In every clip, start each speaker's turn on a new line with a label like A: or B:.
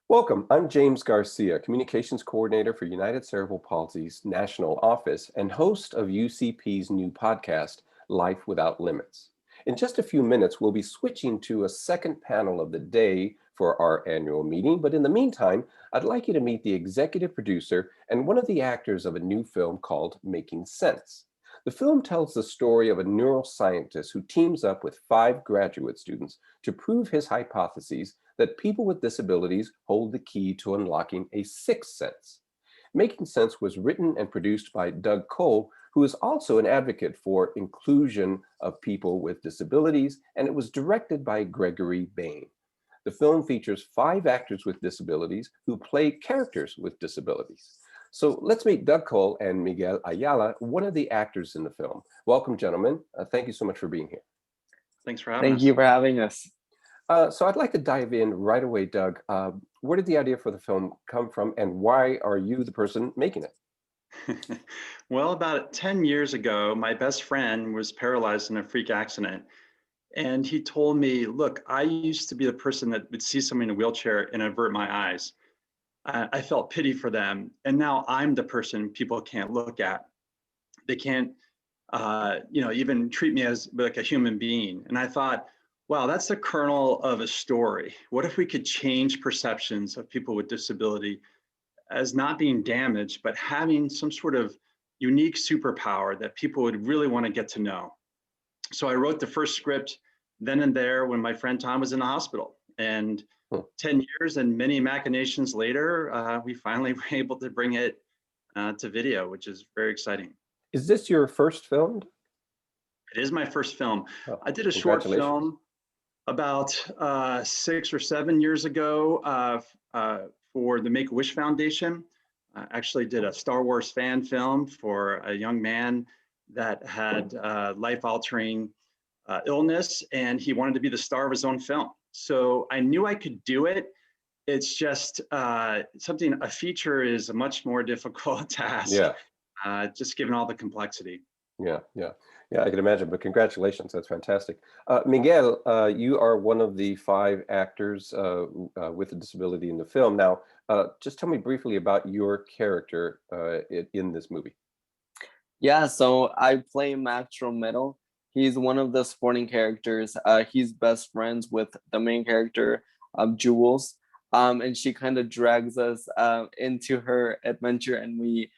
A: Welcome. I'm James Garcia, Communications Coordinator for United Cerebral Palsy's National Office and host of UCP's new podcast, Life Without Limits. In just a few minutes, we'll be switching to a second panel of the day for our annual meeting, but in the meantime, I'd like you to meet the executive producer and one of the actors of a new film called Making Sense. The film tells the story of a neuroscientist who teams up with 5 graduate students to prove his hypotheses that people with disabilities hold the key to unlocking a sixth sense. Making Sense was written and produced by Doug Cole, who is also an advocate for inclusion of people with disabilities, and it was directed by Gregory Bain. The film features 5 actors with disabilities who play characters with disabilities. So let's meet Doug Cole and Miguel Ayala, one of the actors in the film. Welcome, gentlemen. Thank you so much for being here.
B: Thanks for having us.
C: Thank you for having us.
A: So I'd like to dive in right away, Doug. Where did the idea for the film come from, and why are you the person making it?
B: Well, about 10 years ago, my best friend was paralyzed in a freak accident. And he told me, look, I used to be the person that would see someone in a wheelchair and avert my eyes. I felt pity for them. And now I'm the person people can't look at. They can't, even treat me as like a human being. And I thought, wow, that's the kernel of a story. What if we could change perceptions of people with disability as not being damaged, but having some sort of unique superpower that people would really want to get to know? So I wrote the first script then and there when my friend Tom was in the hospital. And 10 years and many machinations later, we finally were able to bring it to video, which is very exciting.
A: Is this your first film?
B: It is my first film.
A: Oh,
B: I did a short film about 6 or 7 years ago for the Make-A-Wish Foundation. I actually did a Star Wars fan film for a young man that had life-altering illness, and he wanted to be the star of his own film. So I knew I could do it. It's just a feature is a much more difficult task, just given all the complexity.
A: Yeah, I can imagine, but congratulations, that's fantastic. Miguel, you are one of the 5 actors with a disability in the film. Now, just tell me briefly about your character in this movie.
C: Yeah, so I play Max Romero. He's one of the supporting characters. He's best friends with the main character, Jules, and she kind of drags us into her adventure, and we,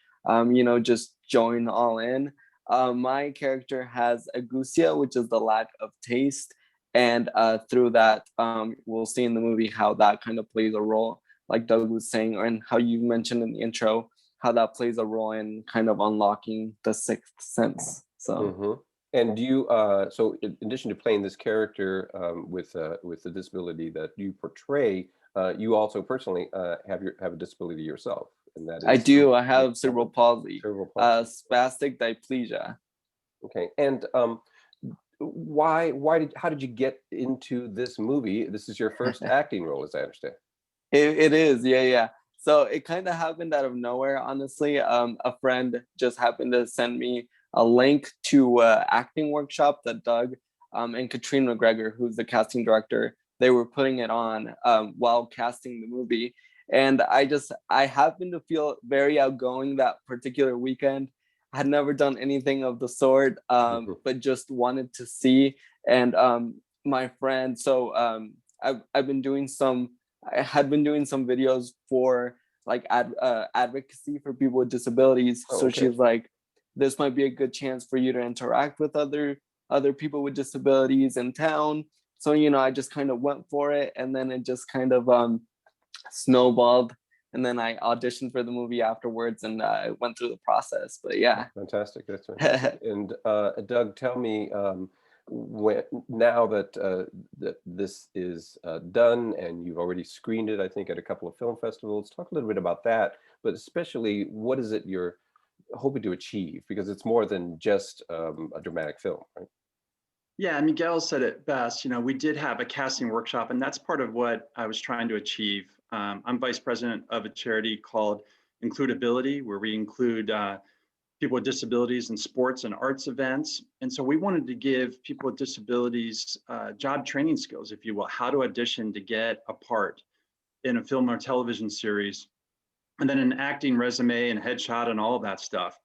C: just join all in. My character has agusia, which is the lack of taste, and through that, we'll see in the movie how that kind of plays a role, like Doug was saying, and how you mentioned in the intro, how that plays a role in kind of unlocking the sixth sense. So.
A: And you, so in addition to playing this character with the disability that you portray, you also personally have a disability yourself, and that is.
C: I do. I have cerebral palsy, spastic diplegia.
A: Okay, and how did you get into this movie? This is your first acting role, as I understand.
C: It is, yeah. So it kind of happened out of nowhere, honestly. A friend just happened to send me a link to an acting workshop that Doug and Katrine McGregor, who's the casting director, they were putting it on while casting the movie. And I happened to feel very outgoing that particular weekend. I had never done anything of the sort, but just wanted to see. And my friend, so I had been doing some videos for like advocacy for people with disabilities. So she's like, this might be a good chance for you to interact with other people with disabilities in town. So, I just kind of went for it, and then it just kind of snowballed. And then I auditioned for the movie afterwards, and I went through the process. But yeah.
A: Fantastic. That's fantastic. And Doug, tell me, now that this is done and you've already screened it, I think, at a couple of film festivals, talk a little bit about that, but especially what is it you're hoping to achieve, because it's more than just a dramatic film, right?
B: Yeah, Miguel said it best. We did have a casting workshop, and that's part of what I was trying to achieve. I'm vice president of a charity called Includability, where we include people with disabilities in sports and arts events. And so we wanted to give people with disabilities job training skills, if you will, how to audition to get a part. in a film or television series, and then an acting resume and headshot and all of that stuff.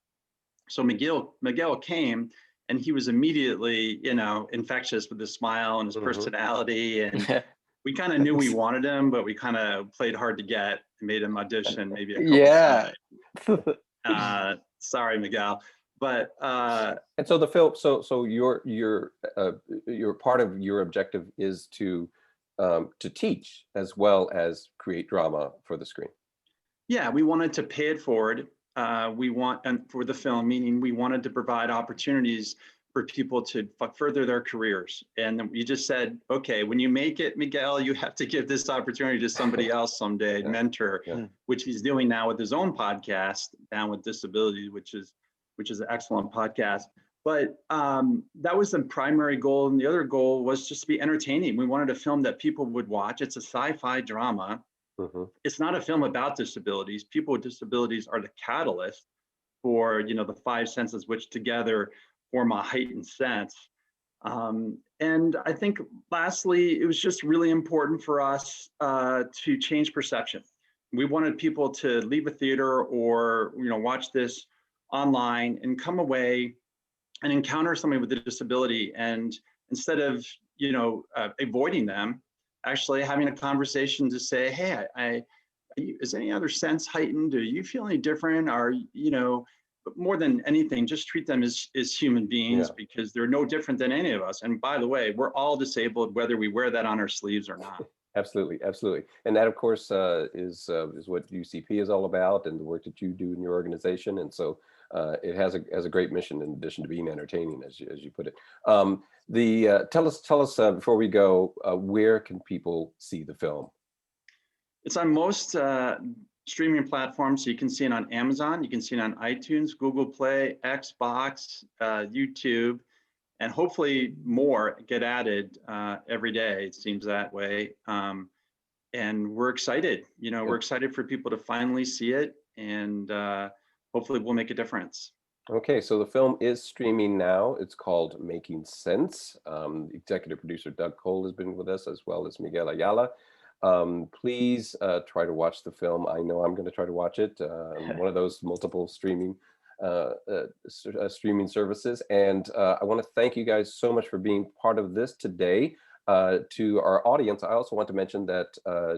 B: So Miguel came, and he was immediately, infectious with his smile and his personality. And we kind of knew we wanted him, but we kind of played hard to get and made him audition maybe a couple times. Sorry, Miguel. But
A: and so the film, so your part of your objective is to teach as well as create drama for the screen.
B: Yeah, we wanted to pay it forward. And for the film, meaning we wanted to provide opportunities for people to further their careers. And you just said, okay, when you make it, Miguel, you have to give this opportunity to somebody else someday, mentor, which he's doing now with his own podcast, Down with Disability, which is an excellent podcast. But that was the primary goal. And the other goal was just to be entertaining. We wanted a film that people would watch. It's a sci-fi drama. It's not a film about disabilities. People with disabilities are the catalyst for, the five senses, which together form a heightened sense. And I think lastly, it was just really important for us to change perception. We wanted people to leave a theater or, watch this online and come away and encounter somebody with a disability. And instead of, avoiding them, actually having a conversation to say, hey, is any other sense heightened? Do you feel any different? But more than anything, just treat them as human beings, because they're no different than any of us. And by the way, we're all disabled, whether we wear that on our sleeves or not.
A: Absolutely. And that, of course, is what UCP is all about, and the work that you do in your organization. And so it has a great mission, in addition to being entertaining, as you put it. Tell us before we go, where can people see the film?
B: It's on most streaming platforms. So you can see it on Amazon, you can see it on iTunes, Google Play, Xbox, YouTube, and hopefully more get added every day. It seems that way. And we're excited. We're excited for people to finally see it, and hopefully we'll make a difference.
A: Okay, so the film is streaming now. It's called Making Sense. Executive producer Doug Cole has been with us, as well as Miguel Ayala. Please try to watch the film. I know I'm going to try to watch it on one of those multiple streaming services. And I want to thank you guys so much for being part of this today. To our audience, I also want to mention that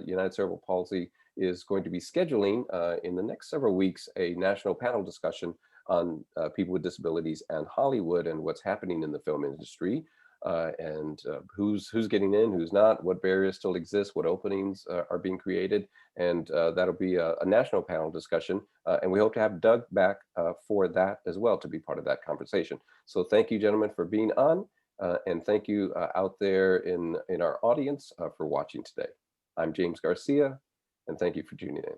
A: United Cerebral Palsy is going to be scheduling in the next several weeks a national panel discussion on people with disabilities and Hollywood, and what's happening in the film industry, and who's getting in, who's not, what barriers still exist, what openings are being created. And that'll be a national panel discussion. And we hope to have Doug back for that as well, to be part of that conversation. So thank you, gentlemen, for being on. And thank you out there in our audience for watching today. I'm James Garcia, and thank you for tuning in.